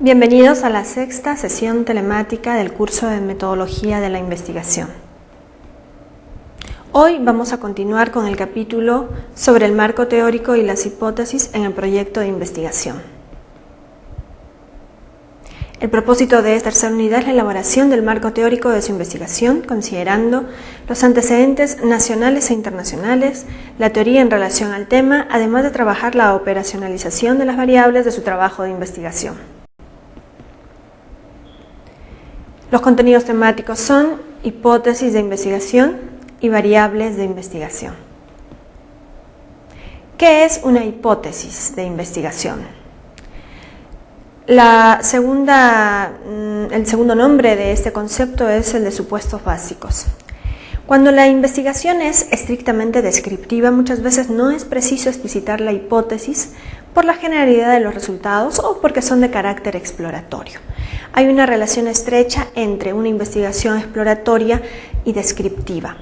Bienvenidos a la sexta sesión telemática del curso de Metodología de la Investigación. Hoy vamos a continuar con el capítulo sobre el marco teórico y las hipótesis en el proyecto de investigación. El propósito de esta tercera unidad es la elaboración del marco teórico de su investigación, considerando los antecedentes nacionales e internacionales, la teoría en relación al tema, además de trabajar la operacionalización de las variables de su trabajo de investigación. Los contenidos temáticos son hipótesis de investigación y variables de investigación. ¿Qué es una hipótesis de investigación? El segundo nombre de este concepto es el de supuestos básicos. Cuando la investigación es estrictamente descriptiva, muchas veces no es preciso explicitar la hipótesis por la generalidad de los resultados o porque son de carácter exploratorio. Hay una relación estrecha entre una investigación exploratoria y descriptiva.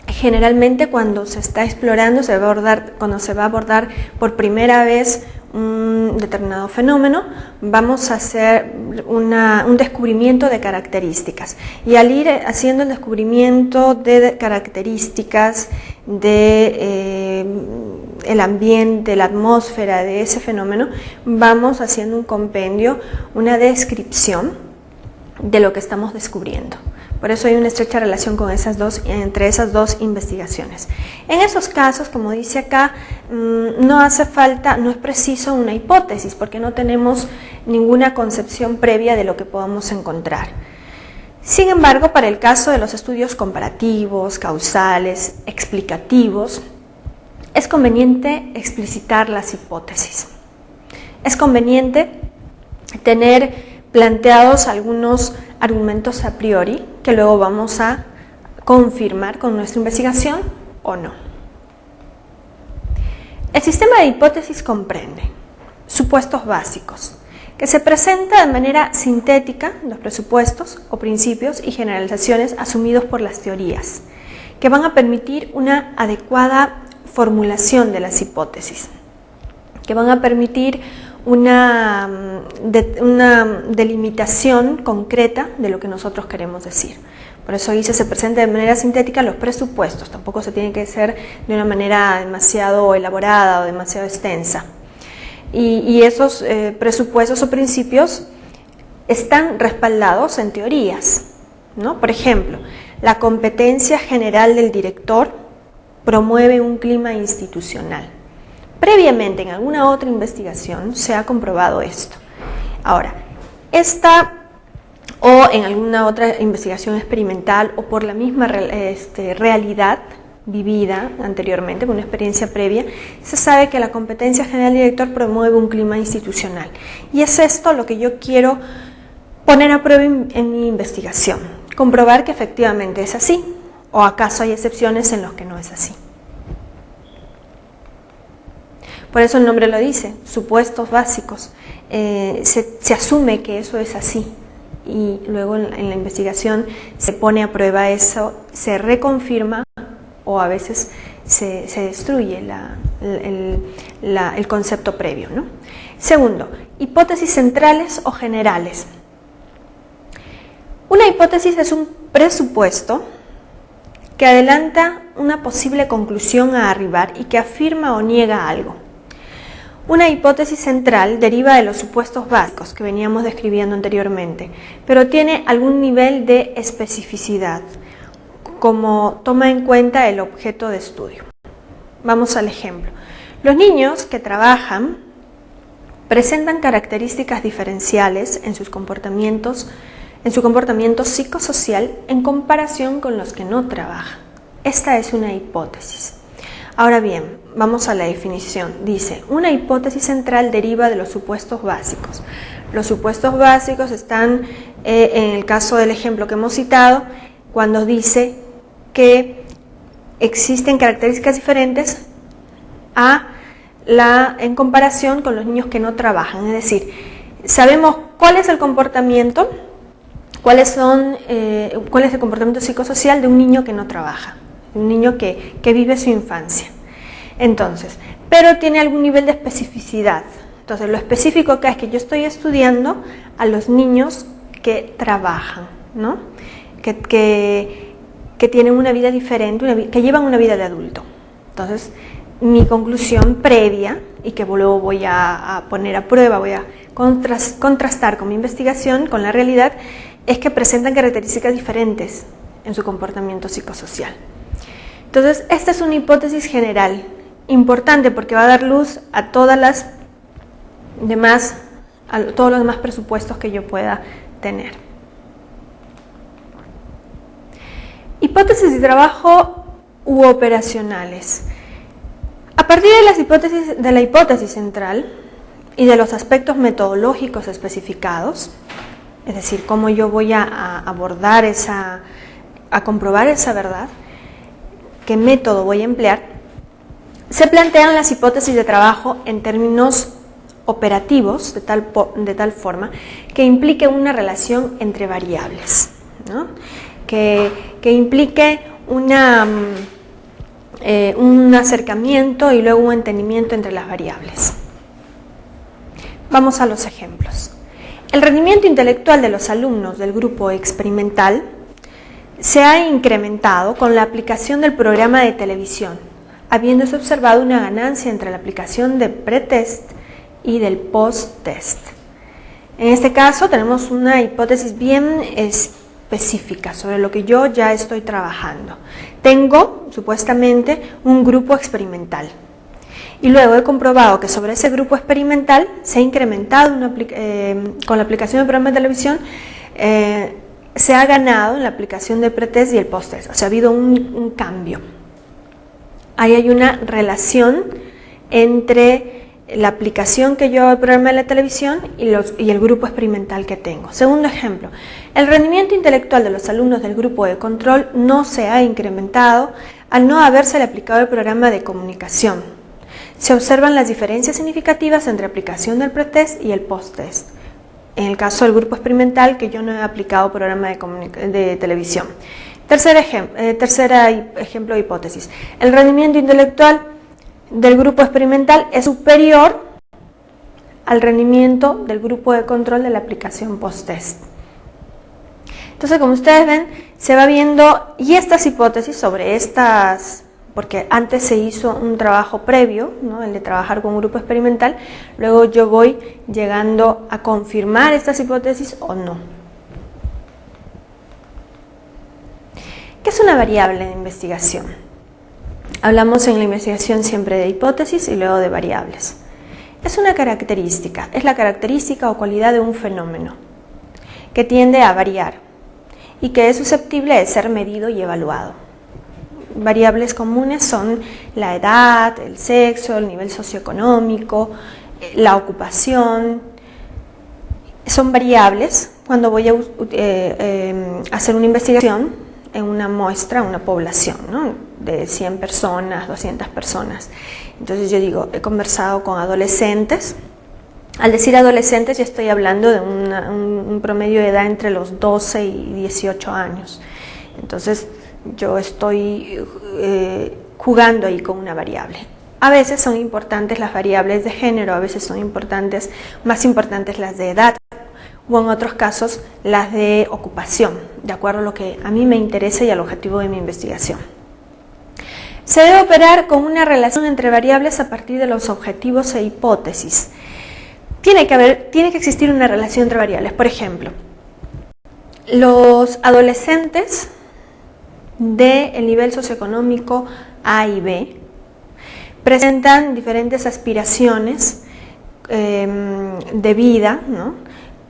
Generalmente cuando se está explorando, cuando se va a abordar por primera vez un determinado fenómeno, vamos a hacer un descubrimiento de características. Y al ir haciendo el descubrimiento de características el ambiente, la atmósfera de ese fenómeno, vamos haciendo un compendio, una descripción de lo que estamos descubriendo. Por eso hay una estrecha relación entre esas dos investigaciones. En esos casos, como dice acá, no es preciso una hipótesis, porque no tenemos ninguna concepción previa de lo que podamos encontrar. Sin embargo, para el caso de los estudios comparativos, causales, explicativos, es conveniente explicitar las hipótesis. Es conveniente tener planteados algunos argumentos a priori que luego vamos a confirmar con nuestra investigación o no. El sistema de hipótesis comprende supuestos básicos, que se presenta de manera sintética los presupuestos o principios y generalizaciones asumidos por las teorías, que van a permitir una adecuada formulación de las hipótesis, que van a permitir una delimitación concreta de lo que nosotros queremos decir. Por eso dice, se presenta de manera sintética los presupuestos, tampoco se tiene que hacer de una manera demasiado elaborada o demasiado extensa. Y esos presupuestos o principios están respaldados en teorías, ¿no? Por ejemplo, la competencia general del director promueve un clima institucional. Previamente, en alguna otra investigación, se ha comprobado esto. Ahora, o en alguna otra investigación experimental o por la misma realidad vivida anteriormente, con una experiencia previa, se sabe que la competencia general del director promueve un clima institucional. Y es esto lo que yo quiero poner a prueba en mi investigación, comprobar que efectivamente es así, o acaso hay excepciones en los que no es así. Por eso el nombre lo dice, supuestos básicos. Se asume que eso es así y luego en la investigación se pone a prueba eso, se reconfirma o a veces se destruye el concepto previo, ¿no? Segundo, hipótesis centrales o generales. Una hipótesis es un presupuesto que adelanta una posible conclusión a arribar y que afirma o niega algo. Una hipótesis central deriva de los supuestos básicos que veníamos describiendo anteriormente, pero tiene algún nivel de especificidad, como toma en cuenta el objeto de estudio. Vamos al ejemplo. Los niños que trabajan presentan características diferenciales en su comportamiento psicosocial en comparación con los que no trabajan. Esta es una hipótesis. Ahora bien, vamos a la definición. Dice, una hipótesis central deriva de los supuestos básicos. Los supuestos básicos están, en el caso del ejemplo que hemos citado, cuando dice que existen características diferentes en comparación con los niños que no trabajan. Es decir, sabemos cuál es el comportamiento, cuál es el comportamiento psicosocial de un niño que no trabaja. Un niño que vive su infancia. Entonces, pero tiene algún nivel de especificidad, Entonces, lo específico acá es que yo estoy estudiando a los niños que trabajan, ¿no? Que tienen una vida diferente, que llevan una vida de adulto. Entonces, mi conclusión previa, y que luego voy a poner a prueba, voy a contrastar con mi investigación, con la realidad, es que presentan características diferentes en su comportamiento psicosocial. Entonces, esta es una hipótesis general, importante porque va a dar luz a todos los demás presupuestos que yo pueda tener. Hipótesis de trabajo u operacionales. A partir de la hipótesis central y de los aspectos metodológicos especificados, es decir, cómo yo voy a abordar a comprobar esa verdad, qué método voy a emplear, se plantean las hipótesis de trabajo en términos operativos, de tal forma que implique una relación entre variables, ¿no? que implique un acercamiento y luego un entendimiento entre las variables. Vamos a los ejemplos. El rendimiento intelectual de los alumnos del grupo experimental se ha incrementado con la aplicación del programa de televisión, habiéndose observado una ganancia entre la aplicación de pretest y del post-test. En este caso tenemos una hipótesis bien específica sobre lo que yo ya estoy trabajando. Tengo, supuestamente, un grupo experimental. Y luego he comprobado que sobre ese grupo experimental se ha incrementado con la aplicación del programa de televisión, se ha ganado en la aplicación de pretest y el posttest. O sea, ha habido un cambio. Ahí hay una relación entre la aplicación que yo al programa de la televisión y el grupo experimental que tengo. Segundo ejemplo, el rendimiento intelectual de los alumnos del grupo de control no se ha incrementado al no haberse aplicado el programa de comunicación. Se observan las diferencias significativas entre aplicación del pretest y el posttest. En el caso del grupo experimental, que yo no he aplicado programa de televisión. Tercer ejemplo de hipótesis. El rendimiento intelectual del grupo experimental es superior al rendimiento del grupo de control de la aplicación post-test. Entonces, como ustedes ven, se va viendo, y estas hipótesis sobre estas, porque antes se hizo un trabajo previo, ¿no? El de trabajar con un grupo experimental, luego yo voy llegando a confirmar estas hipótesis o no. ¿Qué es una variable de investigación? Hablamos en la investigación siempre de hipótesis y luego de variables. Es una característica, es la característica o cualidad de un fenómeno que tiende a variar y que es susceptible de ser medido y evaluado. Variables comunes son la edad, el sexo, el nivel socioeconómico, la ocupación. Son variables cuando voy a hacer una investigación en una muestra, una población, ¿no? De 100 personas, 200 personas. Entonces yo digo, he conversado con adolescentes. Al decir adolescentes ya estoy hablando de un promedio de edad entre los 12 y 18 años. Entonces yo estoy jugando ahí con una variable. A veces son importantes las variables de género, a veces son más importantes las de edad, o en otros casos las de ocupación, de acuerdo a lo que a mí me interesa y al objetivo de mi investigación. Se debe operar con una relación entre variables a partir de los objetivos e hipótesis. Tiene que existir una relación entre variables. Por ejemplo, los adolescentes del nivel socioeconómico A y B presentan diferentes aspiraciones de vida, ¿no?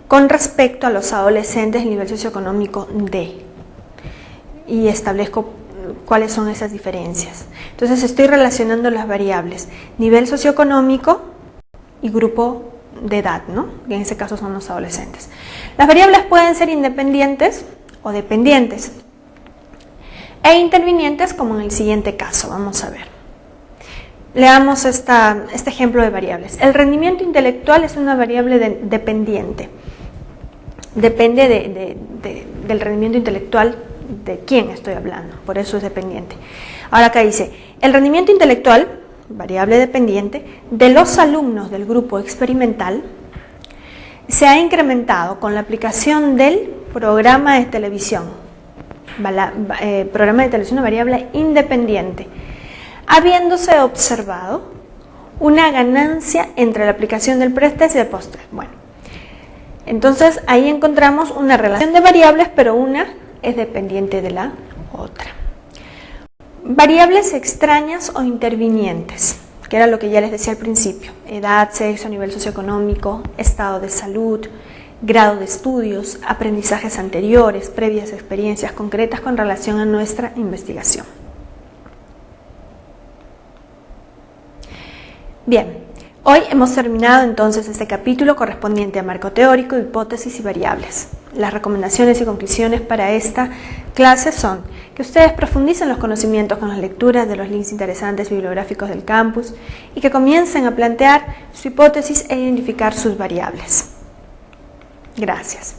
Con respecto a los adolescentes del nivel socioeconómico D, y establezco cuáles son esas diferencias. Entonces estoy relacionando las variables nivel socioeconómico y grupo de edad, ¿no? Que en ese caso son los adolescentes. Las variables pueden ser independientes o dependientes e intervinientes, como en el siguiente caso. Vamos a ver. Leamos este ejemplo de variables. El rendimiento intelectual es una variable dependiente. Depende del rendimiento intelectual de quién estoy hablando, por eso es dependiente. Ahora acá dice, el rendimiento intelectual variable dependiente, de los alumnos del grupo experimental se ha incrementado con la aplicación del programa de televisión, una variable independiente, habiéndose observado una ganancia entre la aplicación del pretest y del posttest. Bueno, entonces ahí encontramos una relación de variables, pero una es dependiente de la otra. Variables extrañas o intervinientes, que era lo que ya les decía al principio: edad, sexo, nivel socioeconómico, estado de salud, grado de estudios, aprendizajes anteriores, previas experiencias concretas con relación a nuestra investigación. Bien, hoy hemos terminado entonces este capítulo correspondiente a marco teórico, hipótesis y variables. Las recomendaciones y conclusiones para esta clase son que ustedes profundicen los conocimientos con las lecturas de los links interesantes bibliográficos del campus y que comiencen a plantear su hipótesis e identificar sus variables. Gracias.